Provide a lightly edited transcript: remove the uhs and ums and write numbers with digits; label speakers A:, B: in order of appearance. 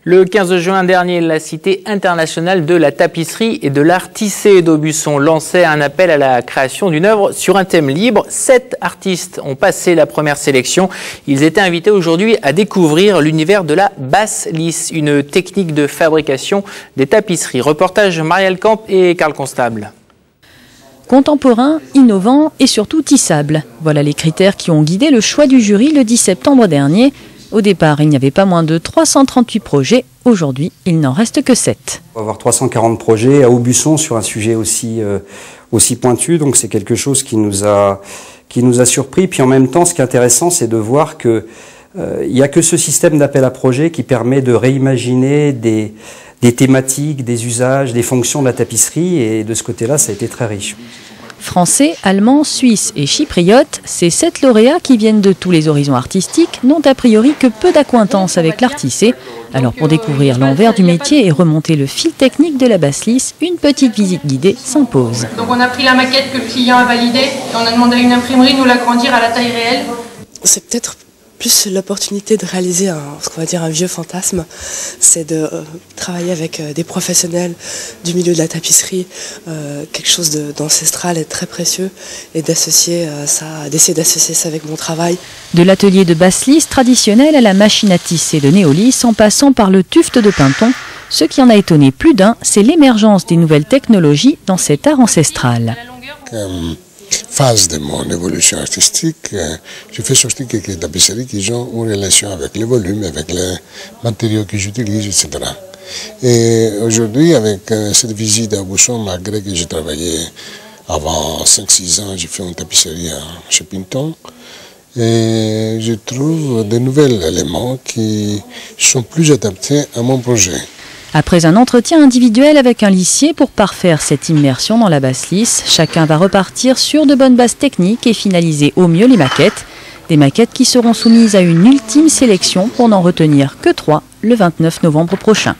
A: Le 15 juin dernier, la Cité internationale de la tapisserie et de l'art tissé d'Aubusson lançait un appel à la création d'une œuvre sur un thème libre. 7 artistes ont passé la première sélection. Ils étaient invités aujourd'hui à découvrir l'univers de la basse lisse, une technique de fabrication des tapisseries. Reportage Marielle Camp et Carl Constable.
B: Contemporain, innovant et surtout tissable. Voilà les critères qui ont guidé le choix du jury le 10 septembre dernier. Au départ, il n'y avait pas moins de 338 projets. Aujourd'hui, il n'en reste que 7.
C: On va avoir 340 projets à Aubusson sur un sujet aussi pointu. Donc c'est quelque chose qui nous a surpris. Puis en même temps, ce qui est intéressant, c'est de voir que il n'y a que ce système d'appel à projet qui permet de réimaginer des thématiques, des usages, des fonctions de la tapisserie. Et de ce côté-là, ça a été très riche.
B: Français, allemands, suisses et chypriotes, ces 7 lauréats qui viennent de tous les horizons artistiques n'ont a priori que peu d'acquaintance avec l'art tissé. Alors pour découvrir l'envers du métier et remonter le fil technique de la basse lisse, une petite visite guidée s'impose.
D: Donc on a pris la maquette que le client a validée et on a demandé à une imprimerie de nous l'agrandir à la taille réelle.
E: C'est peut-être plus l'opportunité de réaliser ce qu'on va dire un vieux fantasme, c'est de travailler avec des professionnels du milieu de la tapisserie, quelque chose d'ancestral et très précieux, et d'essayer d'associer ça avec mon travail.
B: De l'atelier de basse lisse traditionnelle à la machine à tisser de néolisse, en passant par le tufte de Pinton, ce qui en a étonné plus d'un, c'est l'émergence des nouvelles technologies dans cet art ancestral.
F: Phase de mon évolution artistique, je fais sortir quelques tapisseries qui ont une relation avec les volumes, avec les matériaux que j'utilise, etc. Et aujourd'hui, avec cette visite à Aubusson, malgré que j'ai travaillé avant 5-6 ans, j'ai fait une tapisserie chez Pinton, et je trouve de nouveaux éléments qui sont plus adaptés à mon projet.
B: Après un entretien individuel avec un lissier pour parfaire cette immersion dans la basse lisse, chacun va repartir sur de bonnes bases techniques et finaliser au mieux les maquettes. Des maquettes qui seront soumises à une ultime sélection pour n'en retenir que 3 le 29 novembre prochain.